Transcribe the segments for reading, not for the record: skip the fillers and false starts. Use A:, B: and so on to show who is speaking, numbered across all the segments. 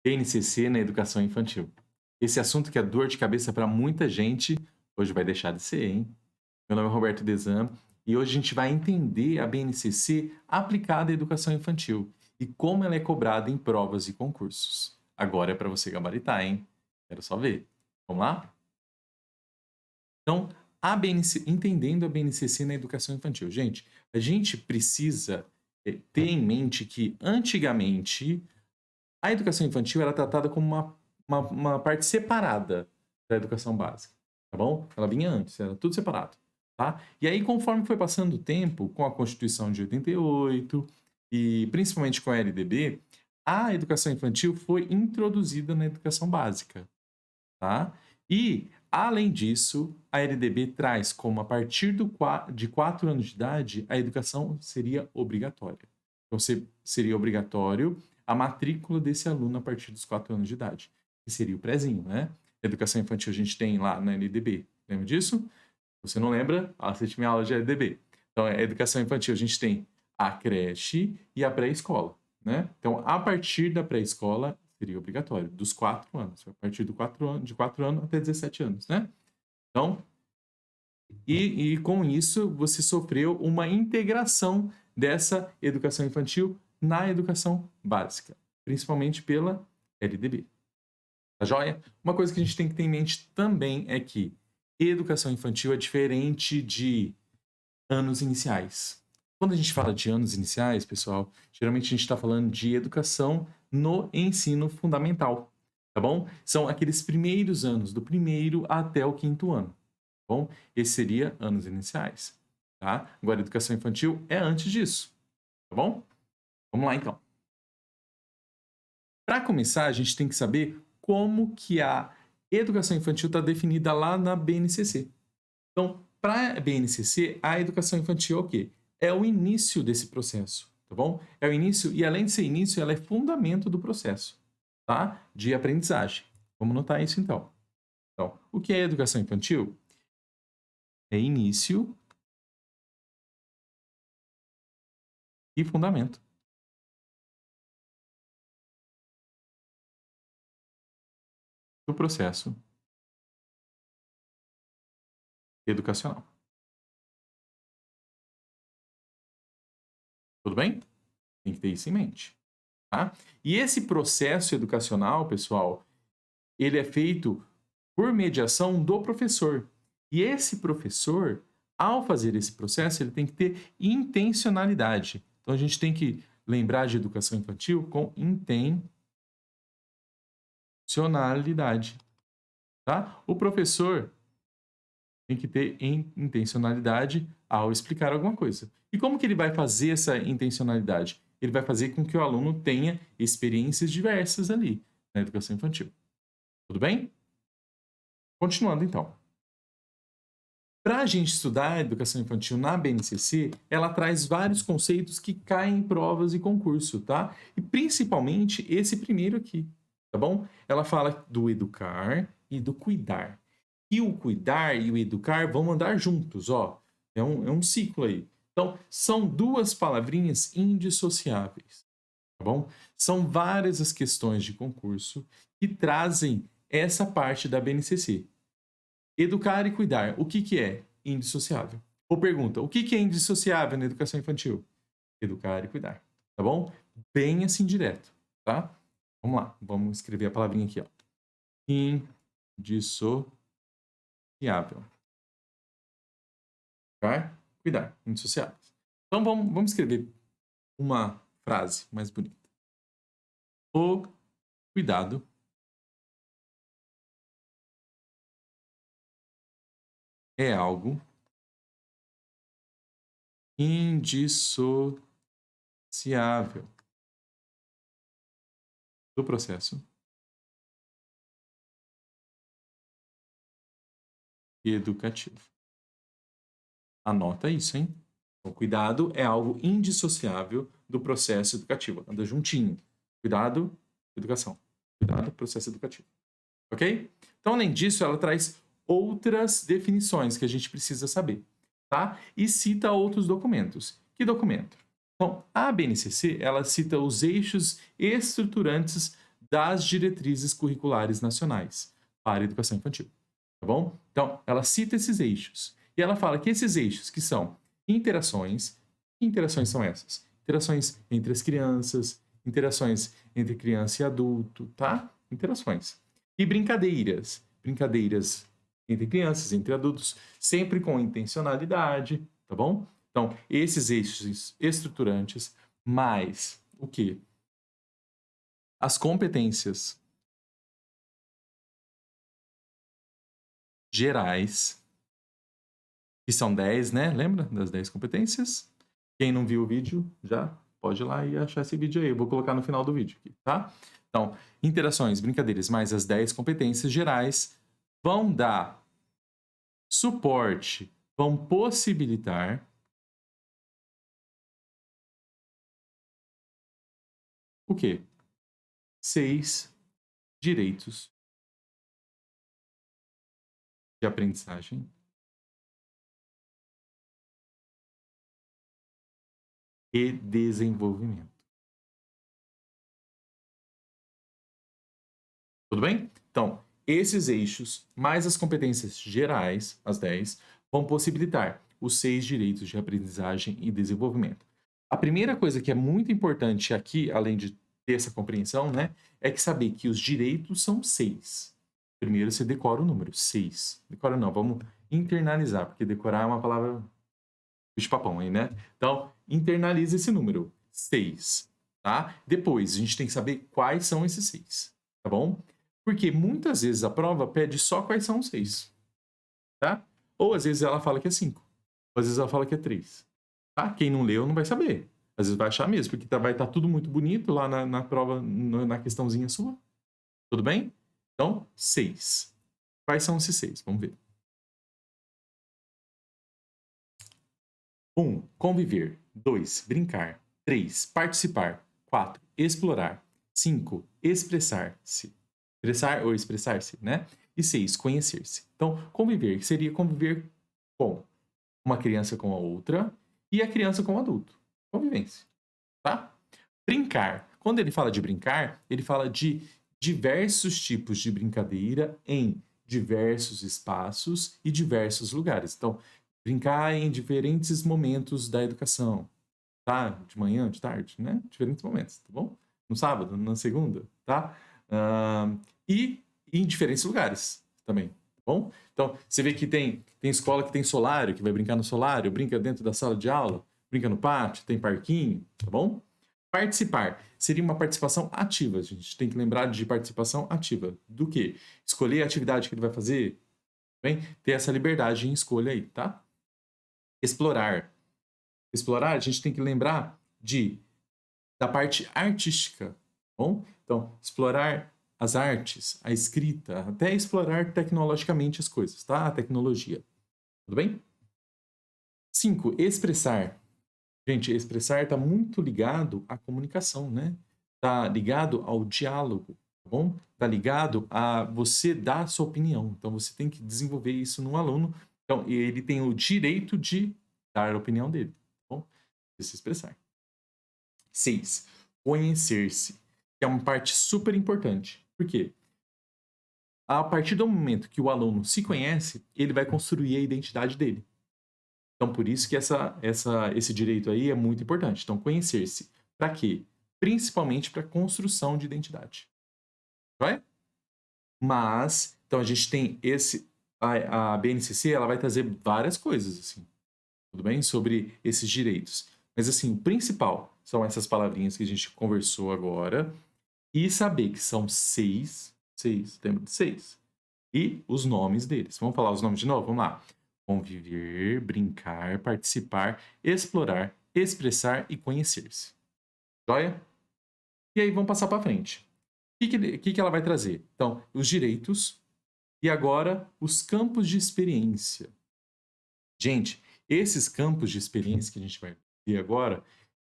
A: BNCC na educação infantil. Esse assunto que é dor de cabeça para muita gente, hoje vai deixar de ser, hein? Meu nome é Roberto Desan e hoje a gente vai entender a BNCC aplicada à educação infantil e como ela é cobrada em provas e concursos. Agora é para você gabaritar, hein? Quero só ver. Vamos lá? Então, entendendo a BNCC na educação infantil. Gente, a gente precisa ter em mente que antigamente a educação infantil era tratada como uma parte separada da educação básica, tá bom? Ela vinha antes, era tudo separado, tá? E aí, conforme foi passando o tempo, com a Constituição de 88 e principalmente com a LDB, a educação infantil foi introduzida na educação básica, tá? E, além disso, a LDB traz como a partir de 4 anos de idade, a educação seria obrigatória. Então, seria obrigatório a matrícula desse aluno a partir dos 4 anos de idade, que seria o prézinho, né? Educação infantil a gente tem lá na LDB. Lembra disso? Se você não lembra, assiste minha aula de LDB. Então, a educação infantil a gente tem a creche e a pré-escola, né? Então, a partir da pré-escola seria obrigatório, dos 4 anos, a partir de 4 anos até 17 anos, né? Então, e com isso você sofreu uma integração dessa educação infantil na educação básica, principalmente pela LDB. Tá joia? Uma coisa que a gente tem que ter em mente também é que educação infantil é diferente de anos iniciais. Quando a gente fala de anos iniciais, pessoal, geralmente a gente está falando de educação no ensino fundamental, tá bom? São aqueles primeiros anos, do primeiro até o quinto ano, tá bom? Esse seria anos iniciais, tá? Agora, educação infantil é antes disso, tá bom? Vamos lá, então. Para começar, a gente tem que saber como que a educação infantil está definida lá na BNCC. Então, para a BNCC, a educação infantil é o quê? É o início desse processo, tá bom? É o início, e além de ser início, ela é fundamento do processo, tá? De aprendizagem. Vamos notar isso então. Então, o que é educação infantil? É início e fundamento do processo educacional. Tudo bem? Tem que ter isso em mente, tá? E esse processo educacional, pessoal, ele é feito por mediação do professor. E esse professor, ao fazer esse processo, ele tem que ter intencionalidade. Então a gente tem que lembrar de educação infantil com intencionalidade, tá? O professor tem que ter intencionalidade ao explicar alguma coisa. E como que ele vai fazer essa intencionalidade? Ele vai fazer com que o aluno tenha experiências diversas ali na educação infantil. Tudo bem? Continuando então. Para a gente estudar a educação infantil na BNCC, ela traz vários conceitos que caem em provas e concurso, tá? E principalmente esse primeiro aqui, tá bom? Ela fala do educar e do cuidar. E o cuidar e o educar vão andar juntos, ó. É um ciclo aí. Então, são duas palavrinhas indissociáveis, tá bom? São várias as questões de concurso que trazem essa parte da BNCC. Educar e cuidar, o que que é indissociável? Ou pergunta, o que que é indissociável na educação infantil? Educar e cuidar, tá bom? Bem assim direto, tá? Vamos lá, vamos escrever a palavrinha aqui, ó. Indissociável. Educar, cuidar, indissociáveis. Então vamos escrever uma frase mais bonita. O cuidado é algo indissociável do processo educativo. Anota isso, hein? O cuidado é algo indissociável do processo educativo. Anda juntinho. Cuidado, educação. Cuidado, processo educativo. Ok? Então, além disso, ela traz outras definições que a gente precisa saber, tá? E cita outros documentos. Que documento? Então, a BNCC, ela cita os eixos estruturantes das diretrizes curriculares nacionais para a educação infantil, tá bom? Então, ela cita esses eixos. E ela fala que esses eixos, que são interações, que interações são essas? Interações entre as crianças, interações entre criança e adulto, tá? Interações. E brincadeiras. Brincadeiras entre crianças, entre adultos, sempre com intencionalidade, tá bom? Então, esses eixos estruturantes, mais o quê? As competências gerais, que são 10, né? Lembra das 10 competências? Quem não viu o vídeo, já pode ir lá e achar esse vídeo aí. Eu vou colocar no final do vídeo aqui, tá? Então, interações, brincadeiras, mais as 10 competências gerais vão dar suporte, vão possibilitar o quê? 6 direitos de aprendizagem e desenvolvimento. Tudo bem? Então, esses eixos, mais as competências gerais, as 10, vão possibilitar os 6 direitos de aprendizagem e desenvolvimento. A primeira coisa que é muito importante aqui, além de ter essa compreensão, né, é que saber que os direitos são 6. Primeiro você decora o número, 6. Decora não, vamos internalizar, porque decorar é uma palavra bicho-papão aí, né? Então, internaliza esse número, 6, tá? Depois, a gente tem que saber quais são esses 6, tá bom? Porque muitas vezes a prova pede só quais são os 6, tá? Ou às vezes ela fala que é 5, ou às vezes ela fala que é 3, tá? Quem não leu não vai saber. Às vezes vai achar mesmo, porque vai estar tudo muito bonito lá na prova, na questãozinha sua. Tudo bem? Então, 6. Quais são esses 6? Vamos ver. 1. Conviver. 2. Brincar. 3. Participar. 4. Explorar. 5. Expressar-se. Expressar ou expressar-se, né? E 6. Conhecer-se. Então, conviver seria conviver com uma criança com a outra e a criança com o adulto. Convivência, tá? Brincar. Quando ele fala de brincar, ele fala de diversos tipos de brincadeira em diversos espaços e diversos lugares. Então, brincar em diferentes momentos da educação, tá? De manhã, de tarde, né? Diferentes momentos, tá bom? No sábado, na segunda, tá? E em diferentes lugares também, tá bom? Então, você vê que tem escola que tem solário, que vai brincar no solário, brinca dentro da sala de aula, brinca no pátio, tem parquinho, tá bom? Participar seria uma participação ativa. A gente tem que lembrar de participação ativa. Do que? Escolher a atividade que ele vai fazer, bem? Ter essa liberdade em escolha aí, tá? Explorar. Explorar, a gente tem que lembrar da parte artística, tá bom? Então, explorar as artes, a escrita, até explorar tecnologicamente as coisas, tá? A tecnologia. Tudo bem? 5. Expressar. Gente, expressar está muito ligado à comunicação, né? Está ligado ao diálogo, tá bom? Está ligado a você dar a sua opinião. Então, você tem que desenvolver isso no aluno. Então, ele tem o direito de dar a opinião dele, tá bom? De se expressar. 6. Conhecer-se, que é uma parte super importante. Por quê? A partir do momento que o aluno se conhece, ele vai construir a identidade dele. Então, por isso que esse direito aí é muito importante. Então, conhecer-se. Para quê? Principalmente para construção de identidade. Vai? Mas, então a gente tem a BNCC, ela vai trazer várias coisas, assim, tudo bem? Sobre esses direitos. Mas, assim, o principal são essas palavrinhas que a gente conversou agora e saber que são 6, lembra de 6? E os nomes deles. Vamos falar os nomes de novo? Vamos lá. Conviver, brincar, participar, explorar, expressar e conhecer-se. Joia? E aí vamos passar para frente. O que ela vai trazer? Então, os direitos e agora os campos de experiência. Gente, esses campos de experiência que a gente vai ver agora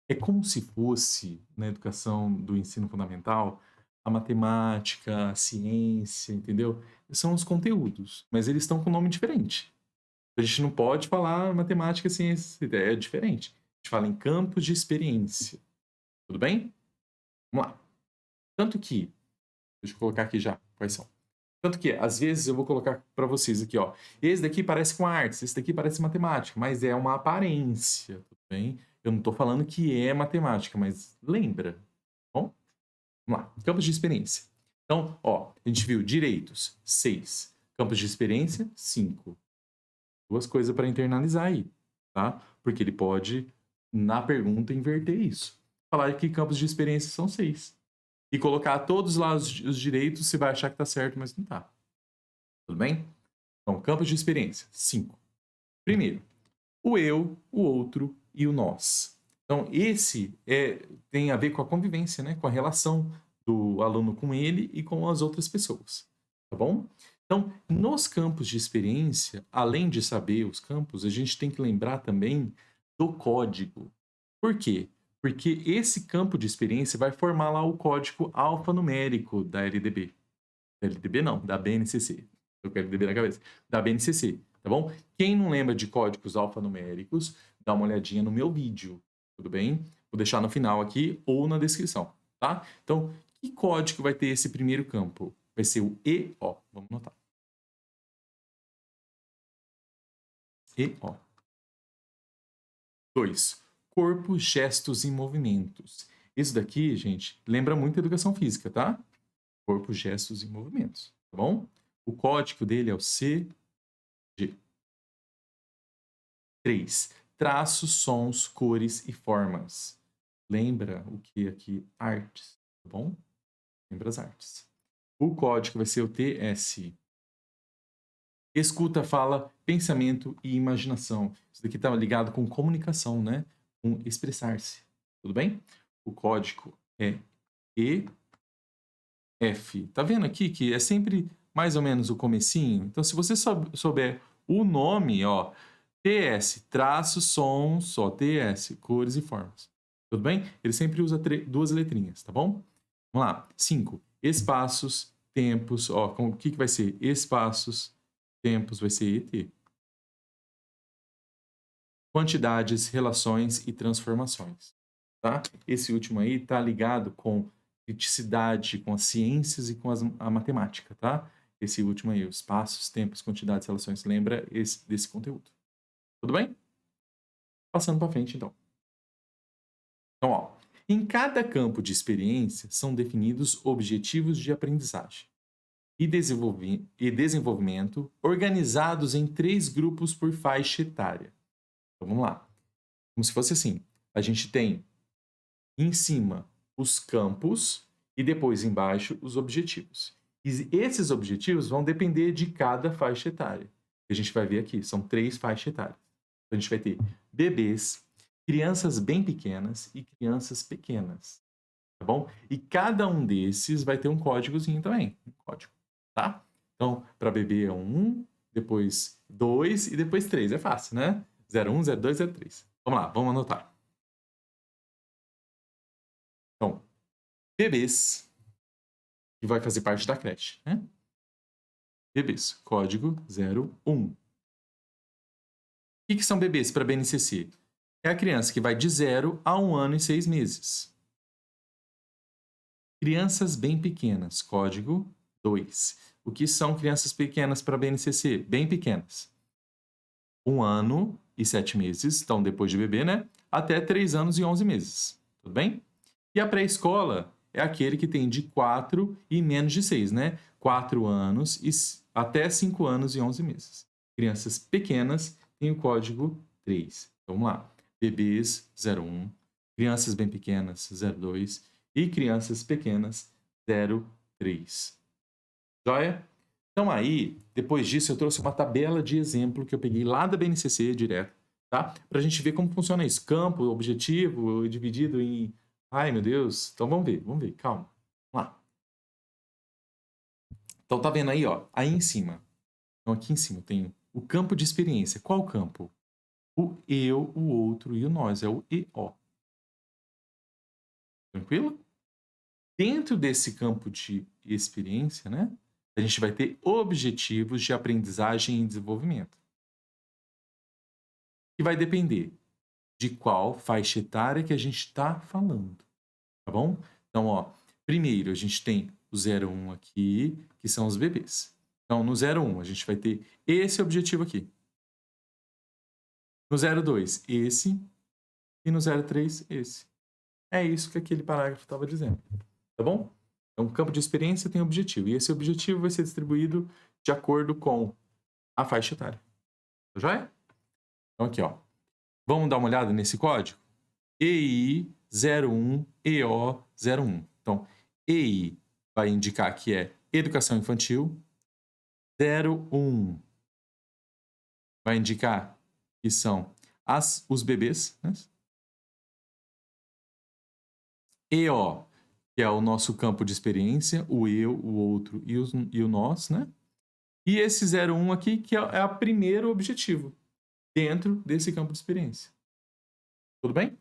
A: é como se fosse, na educação do ensino fundamental, a matemática, a ciência, entendeu? São os conteúdos, mas eles estão com nome diferente. A gente não pode falar matemática, ciência, é diferente. A gente fala em campos de experiência. Tudo bem? Vamos lá. Tanto que Deixa eu colocar aqui já quais são. Tanto que, às vezes, eu vou colocar para vocês aqui, ó. Esse daqui parece com artes, esse daqui parece matemática, mas é uma aparência, tudo bem? Eu não estou falando que é matemática, mas lembra, tá bom? Vamos lá, campos de experiência. Então, ó, a gente viu direitos, 6. Campos de experiência, 5. Duas coisas para internalizar aí, tá? Porque ele pode, na pergunta, inverter isso. Falar que campos de experiência são 6. E colocar todos lá os direitos, você vai achar que tá certo, mas não tá. Tudo bem? Então, campos de experiência, 5. Primeiro, o eu, o outro e o nós. Então, esse tem a ver com a convivência, né? Com a relação do aluno com ele e com as outras pessoas. Tá bom? Então, nos campos de experiência, além de saber os campos, a gente tem que lembrar também do código. Por quê? Porque esse campo de experiência vai formar lá o código alfanumérico da LDB. Da LDB não, da BNCC. Eu quero LDB na cabeça. Da BNCC, tá bom? Quem não lembra de códigos alfanuméricos, dá uma olhadinha no meu vídeo, tudo bem? Vou deixar no final aqui ou na descrição, tá? Então, que código vai ter esse primeiro campo? Vai ser o EO. Vamos notar. EO. 2. Corpo, gestos e movimentos. Isso daqui, gente, lembra muito a educação física, tá? Corpo, gestos e movimentos, tá bom? O código dele é o CG. 3. Traços, sons, cores e formas. Lembra o que aqui? Artes, tá bom? Lembra as artes. O código vai ser o TS. Escuta, fala, pensamento e imaginação. Isso daqui está ligado com comunicação, né? Com expressar-se. Tudo bem? O código é EF. Tá vendo aqui que é sempre mais ou menos o comecinho? Então, se você souber o nome, ó, TS, traços, sons, ó, TS, cores e formas. Tudo bem? Ele sempre usa duas letrinhas, tá bom? Vamos lá. 5. Espaços, tempos, ó, o que vai ser? Espaços, tempos vai ser ET. Quantidades, relações e transformações, tá? Esse último aí tá ligado com criticidade, com as ciências e com a matemática, tá? Esse último aí, os espaços, tempos, quantidades, relações, lembra desse conteúdo. Tudo bem? Passando para frente, então. Então, ó, em cada campo de experiência são definidos objetivos de aprendizagem e desenvolvimento organizados em 3 grupos por faixa etária. Então, vamos lá. Como se fosse assim. A gente tem em cima os campos e depois embaixo os objetivos. E esses objetivos vão depender de cada faixa etária. A gente vai ver aqui, são 3 faixas etárias. Então, a gente vai ter bebês, crianças bem pequenas e crianças pequenas, tá bom? E cada um desses vai ter um códigozinho também, um código, tá? Então, para bebê é 1, depois 2 e depois 3. É fácil, né? 01, 02, 03. Vamos lá, vamos anotar. Então, bebês, que vai fazer parte da creche, né? Bebês, código 01. O que são bebês para BNCC? É a criança que vai de 0 a 1 ano e 6 meses. Crianças bem pequenas, código 2. O que são crianças pequenas para BNCC? Bem pequenas. 1 ano e 7 meses, então depois de bebê, né? Até 3 anos e 11 meses. Tudo bem? E a pré-escola é aquele que tem de 4 e menos de 6, né? 4 anos e até 5 anos e 11 meses. Crianças pequenas têm o código 3. Então, vamos lá. Bebês 01, crianças bem pequenas 02 e crianças pequenas 03. Joia? Então aí, depois disso, eu trouxe uma tabela de exemplo que eu peguei lá da BNCC direto, tá? Pra gente ver como funciona isso. Campo, objetivo, dividido em... Ai, meu Deus. Então vamos ver, calma. Vamos lá. Então tá vendo aí, ó, aí em cima. Então aqui em cima tem o campo de experiência. Qual campo? O eu, o outro e o nós, é o EO. Tranquilo? Dentro desse campo de experiência, né, a gente vai ter objetivos de aprendizagem e desenvolvimento. Que vai depender de qual faixa etária que a gente está falando, tá bom? Então, ó, primeiro a gente tem o 0,1 aqui, que são os bebês. Então, no 0,1, a gente vai ter esse objetivo aqui. No 0,2, esse. E no 0,3, esse. É isso que aquele parágrafo estava dizendo. Tá bom? Então, campo de experiência tem objetivo. E esse objetivo vai ser distribuído de acordo com a faixa etária. Tá joia? Então, aqui, ó. Vamos dar uma olhada nesse código? EI 01 EO 01. Então, EI vai indicar que é educação infantil. 01 vai indicar que são os bebês, né? EO, que é o nosso campo de experiência, o eu, o outro e o nós, né? E esse 01 aqui, que é o primeiro objetivo dentro desse campo de experiência. Tudo bem?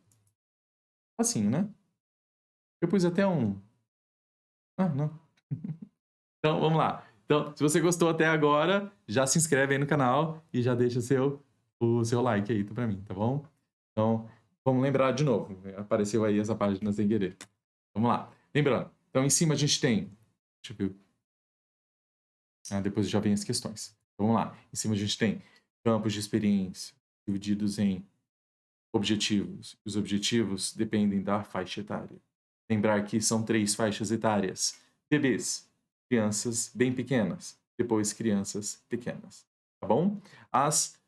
A: Assim, né? Eu pus até um... Ah, não. Então, vamos lá. Então, se você gostou até agora, já se inscreve aí no canal e já deixa o seu like aí pra mim, tá bom? Então, vamos lembrar de novo. Apareceu aí essa página sem querer. Vamos lá. Lembrando, então em cima a gente tem... Deixa eu ver. Depois já vem as questões. Então, vamos lá. Em cima a gente tem campos de experiência divididos em objetivos. Os objetivos dependem da faixa etária. Lembrar que são 3 faixas etárias. Bebês, crianças bem pequenas, depois crianças pequenas. Tá bom? As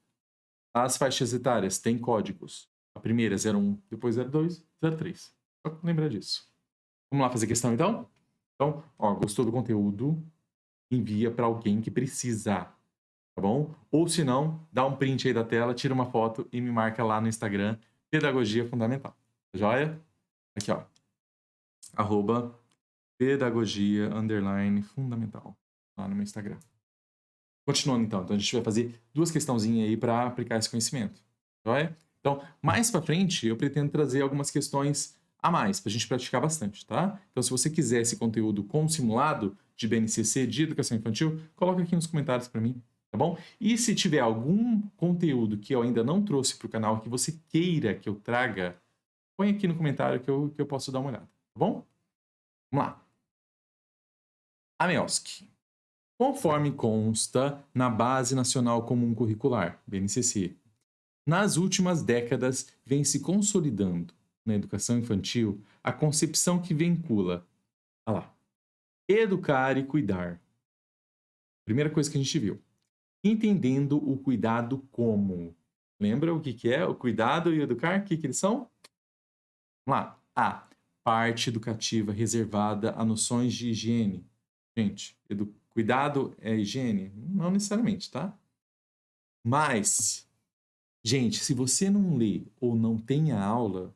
A: faixas etárias têm códigos. A primeira é 01, depois 02, 03. Só lembrar disso. Vamos lá fazer questão então? Então, ó, gostou do conteúdo? Envia para alguém que precisa, tá bom? Ou se não, dá um print aí da tela, tira uma foto e me marca lá no Instagram, Pedagogia Fundamental. Joia? Aqui, ó. @pedagogia_fundamental lá no meu Instagram. Continuando então, a gente vai fazer 2 questãozinhas aí para aplicar esse conhecimento. Joia? Então, mais para frente, eu pretendo trazer algumas questões a mais, para a gente praticar bastante, tá? Então, se você quiser esse conteúdo com simulado de BNCC, de educação infantil, coloca aqui nos comentários para mim, tá bom? E se tiver algum conteúdo que eu ainda não trouxe para o canal, que você queira que eu traga, põe aqui no comentário que eu posso dar uma olhada, tá bom? Vamos lá. A MEOSC. Conforme consta na Base Nacional Comum Curricular, BNCC, nas últimas décadas vem se consolidando na educação infantil a concepção que vincula, olha lá, educar e cuidar. Primeira coisa que a gente viu. Entendendo o cuidado como. Lembra o que é o cuidado e o educar? O que eles são? Vamos lá. A. Parte educativa reservada a noções de higiene. Gente, cuidado é higiene? Não necessariamente, tá? Mas, gente, se você não lê ou não tem a aula,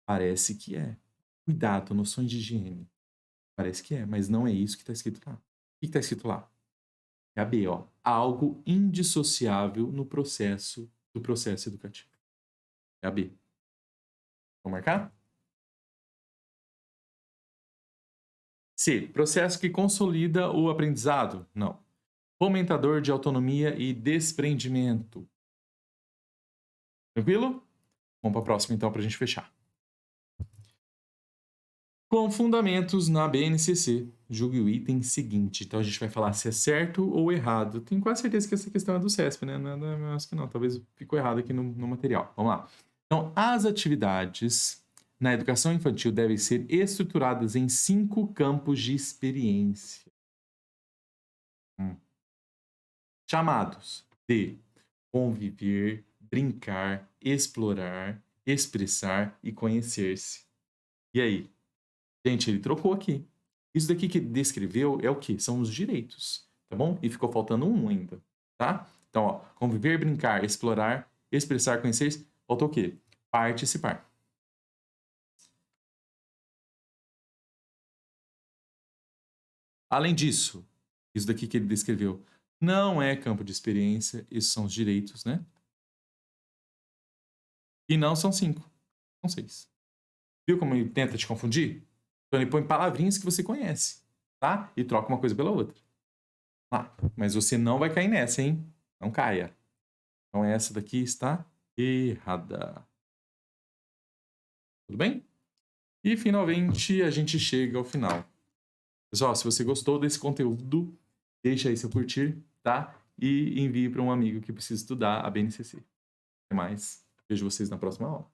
A: parece que é. Cuidado, noções de higiene. Parece que é, mas não é isso que está escrito lá. O que está escrito lá? É a B, ó. Algo indissociável do processo educativo. É a B. Vamos marcar? C. Processo que consolida o aprendizado? Não. Fomentador de autonomia e desprendimento. Tranquilo? Vamos para a próxima, então, para a gente fechar. Com fundamentos na BNCC, julgue o item seguinte. Então, a gente vai falar se é certo ou errado. Tenho quase certeza que essa questão é do CESP, né? Não, acho que não. Talvez ficou errado aqui no material. Vamos lá. Então, as atividades na educação infantil devem ser estruturadas em 5 campos de experiência. Chamados de conviver, brincar, explorar, expressar e conhecer-se. E aí? Gente, ele trocou aqui. Isso daqui que descreveu é o quê? São os direitos, tá bom? E ficou faltando um ainda, tá? Então, ó, conviver, brincar, explorar, expressar, conhecer-se. Faltou o quê? Participar. Além disso, isso daqui que ele descreveu não é campo de experiência, esses são os direitos, né? E não são 5, são 6. Viu como ele tenta te confundir? Então ele põe palavrinhas que você conhece, tá? E troca uma coisa pela outra. Mas você não vai cair nessa, hein? Não caia. Então essa daqui está errada. Tudo bem? E finalmente a gente chega ao final Pessoal, se você gostou desse conteúdo, deixa aí seu curtir, tá? E envie para um amigo que precisa estudar a BNCC. Até mais. Vejo vocês na próxima aula.